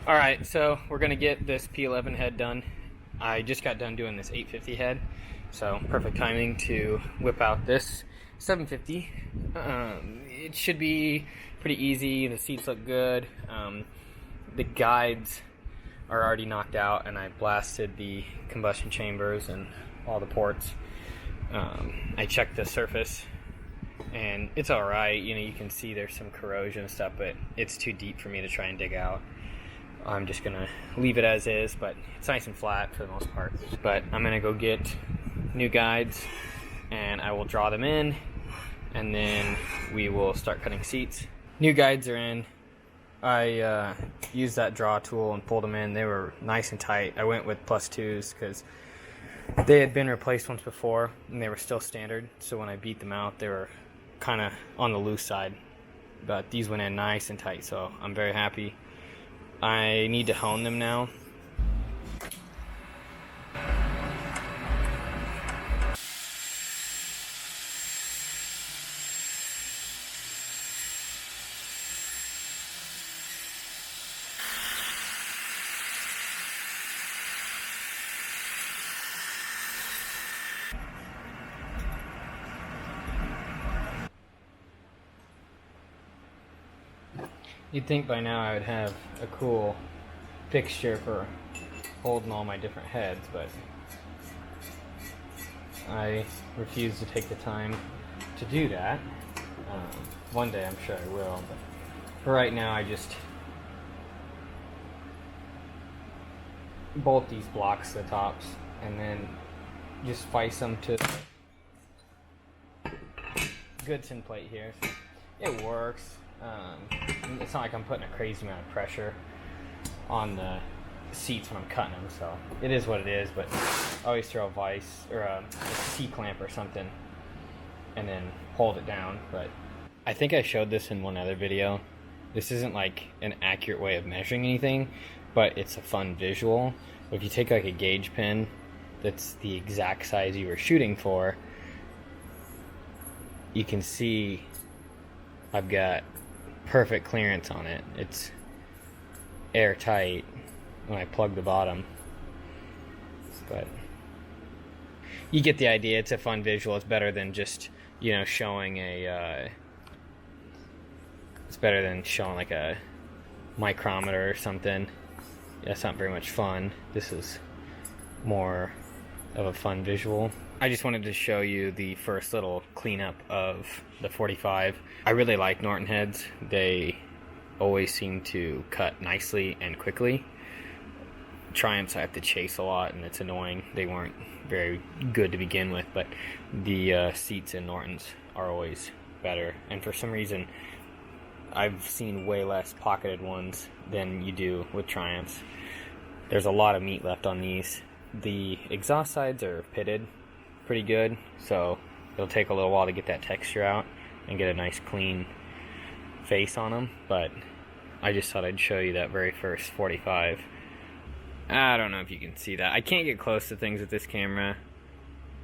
Alright, so we're going to get this P11 head done. I just got done doing this 850 head, so perfect timing to whip out this 750. It should be pretty easy. The seats look good. The guides are already knocked out, and I blasted the combustion chambers and all the ports. I checked the surface, and it's alright. You know, you can see there's some corrosion and stuff, but it's too deep for me to try and dig out. I'm just gonna leave it as is, but it's nice and flat for the most part. But I'm gonna go get new guides, and I will draw them in, and then we will start cutting seats. New guides are in. I used that draw tool and pulled them in. They were nice and tight. I went with +2s because they had been replaced once before, and they were still standard. So when I beat them out, they were kind of on the loose side. But these went in nice and tight, so I'm very happy. I need to hone them now. You'd think by now I would have a cool fixture for holding all my different heads, but I refuse to take the time to do that. One day I'm sure I will, but for right now I just bolt these blocks to the tops and then just vice them to the Goodson plate here. So it works. It's not like I'm putting a crazy amount of pressure on the seats when I'm cutting them, so it is what it is. But I always throw a vise or a C-clamp or something and then hold it down. But I think I showed this in one other video. This isn't like an accurate way of measuring anything, but it's a fun visual. If you take like a gauge pin that's the exact size you were shooting for, you can see I've got perfect clearance on it. It's airtight when I plug the bottom, but you get the idea. It's a fun visual. It's better than just, you know, showing a it's better than showing like a micrometer or something. That's not very much fun. This is more of a fun visual. I just wanted to show you the first little cleanup of the 45. I really like Norton heads. They always seem to cut nicely and quickly. Triumphs I have to chase a lot, and it's annoying. They weren't very good to begin with, but the seats in Nortons are always better. And for some reason, I've seen way less pocketed ones than you do with Triumphs. There's a lot of meat left on these. The exhaust sides are pitted pretty good, so it'll take a little while to get that texture out and get a nice clean face on them, but I just thought I'd show you that very first 45. I don't know if you can see that. I can't get close to things with this camera,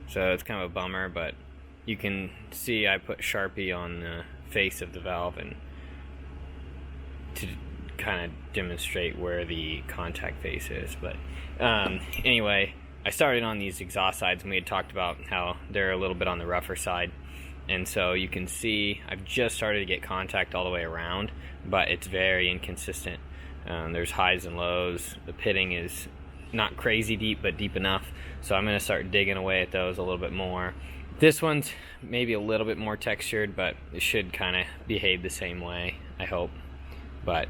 so it's kind of a bummer, but you can see I put Sharpie on the face of the valve and to kind of demonstrate where the contact face is. But anyway, I started on these exhaust sides, and we had talked about how they're a little bit on the rougher side, and so you can see I've just started to get contact all the way around, but it's very inconsistent. There's highs and lows. The pitting is not crazy deep, but deep enough, so I'm going to start digging away at those a little bit more. This one's maybe a little bit more textured, but it should kind of behave the same way, I hope. But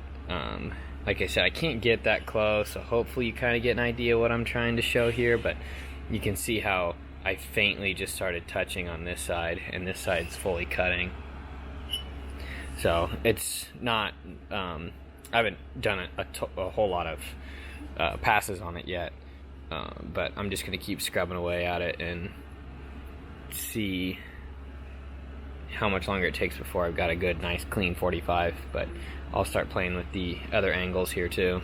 like I said, I can't get that close, so hopefully you kind of get an idea what I'm trying to show here, but you can see how I faintly just started touching on this side, and this side's fully cutting. So it's not, I haven't done a whole lot of passes on it yet, but I'm just going to keep scrubbing away at it and see how much longer it takes before I've got a good, nice, clean 45, but I'll start playing with the other angles here too.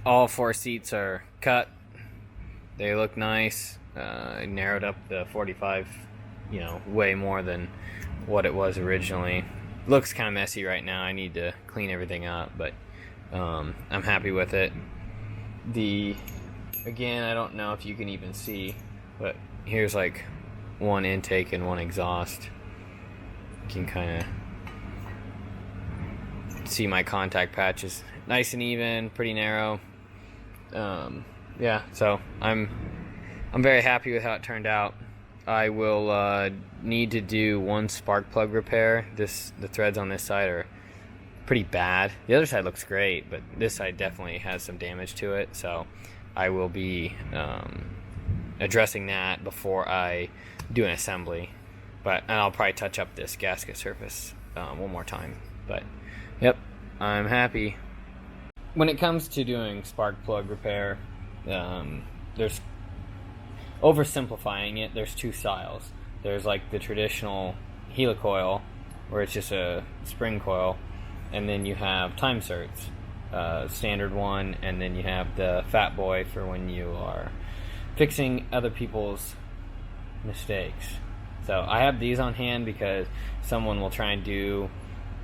All 4 seats are cut. They look nice. I narrowed up the 45, you know, way more than what it was originally. Looks kind of messy right now. I need to clean everything up, but I'm happy with it. Again, I don't know if you can even see, but here's like one intake and one exhaust. You can kind of see my contact patches, nice and even, pretty narrow. Yeah, so I'm very happy with how it turned out. I will need to do one spark plug repair. The threads on this side are pretty bad. The other side looks great, but this side definitely has some damage to it, so I will be addressing that before I do an assembly. And I'll probably touch up this gasket surface one more time. But yep, I'm happy. When it comes to doing spark plug repair, there's oversimplifying it. There's two styles. There's like the traditional helicoil, where it's just a spring coil, and then you have time certs, standard one, and then you have the fat boy for when you are fixing other people's mistakes. So I have these on hand because someone will try and do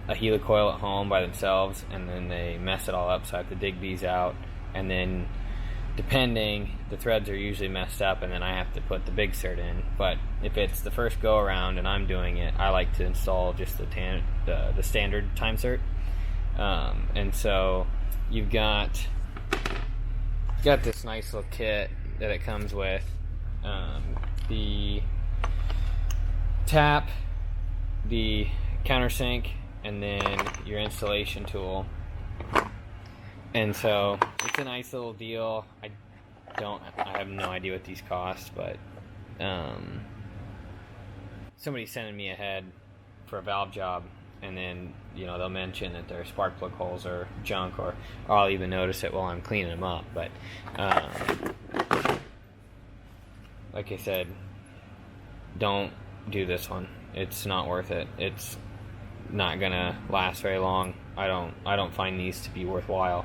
a helicoil at home by themselves, and then they mess it all up, so I have to dig these out, and then depending, the threads are usually messed up, and then I have to put the big cert in. But if it's the first go around and I'm doing it, I like to install just the standard time cert. And so you've got this nice little kit that it comes with. The tap, the countersink, and then your installation tool. And so it's a nice little deal. I have no idea what these cost, but somebody's sending me a head for a valve job, and then, you know, they'll mention that their spark plug holes are junk, or I'll even notice it while I'm cleaning them up. But like I said, don't do this one. It's not worth it. It's not gonna last very long. I don't find these to be worthwhile.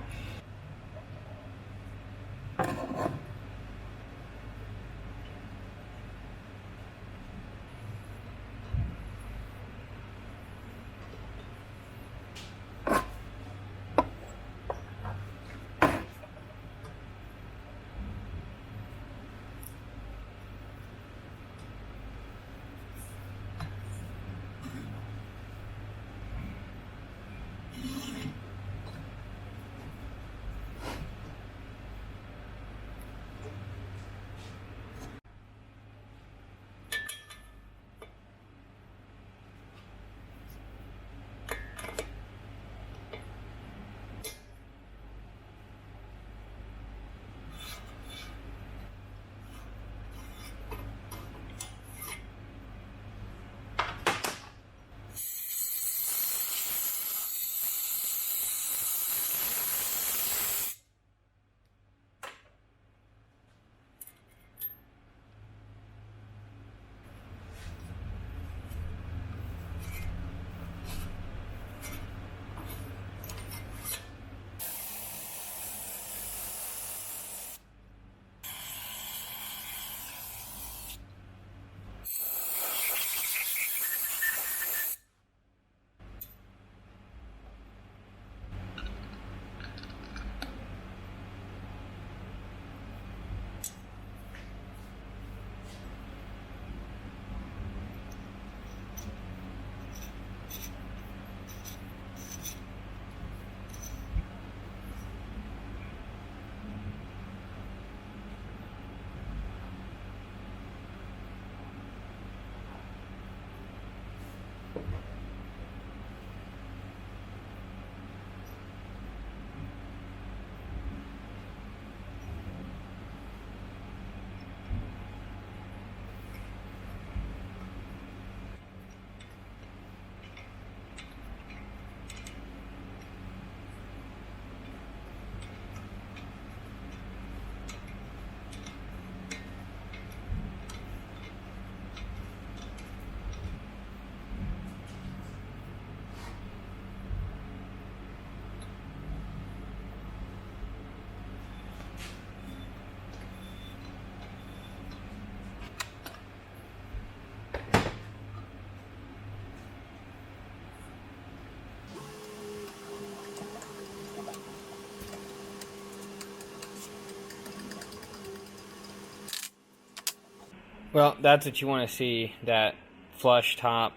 Well, that's what you want to see, that flush top.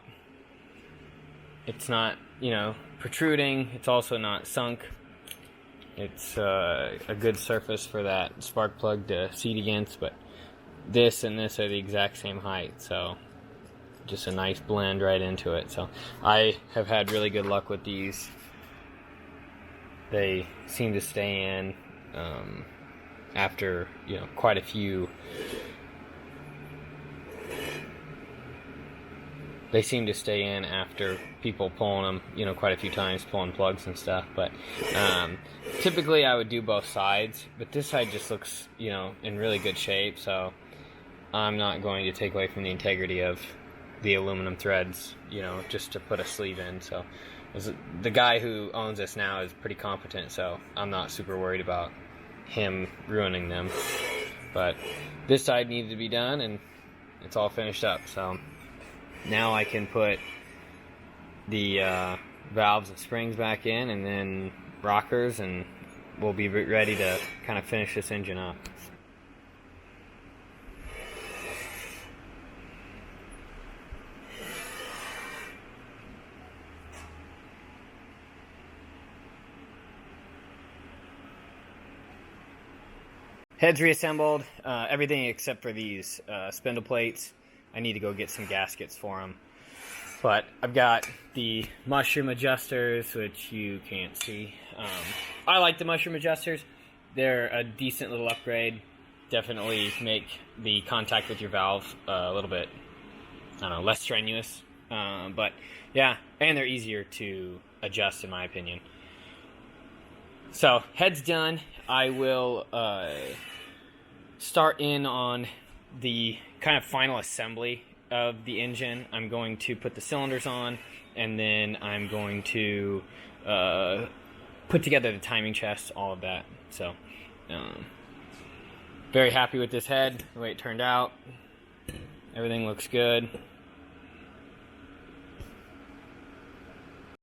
It's not, you know, protruding. It's also not sunk. It's a good surface for that spark plug to seat against, but this and this are the exact same height, so just a nice blend right into it. So I have had really good luck with these. They seem to stay in after, you know, quite a few. They seem to stay in after people pulling them, you know, quite a few times, pulling plugs and stuff. But typically I would do both sides, but this side just looks, you know, in really good shape. So I'm not going to take away from the integrity of the aluminum threads, you know, just to put a sleeve in. So the guy who owns this now is pretty competent, so I'm not super worried about him ruining them. But this side needs to be done, and it's all finished up. So now I can put the valves and springs back in, and then rockers, and we'll be ready to kind of finish this engine up. Head's reassembled, everything except for these spindle plates. I need to go get some gaskets for them. But I've got the mushroom adjusters, which you can't see. I like the mushroom adjusters. They're a decent little upgrade. Definitely make the contact with your valve a little bit, I don't know, less strenuous. But yeah, and they're easier to adjust in my opinion. So head's done. I will start in on the kind of final assembly of the engine. I'm going to put the cylinders on, and then I'm going to put together the timing chest, all of that. So very happy with this head, the way it turned out. Everything looks good.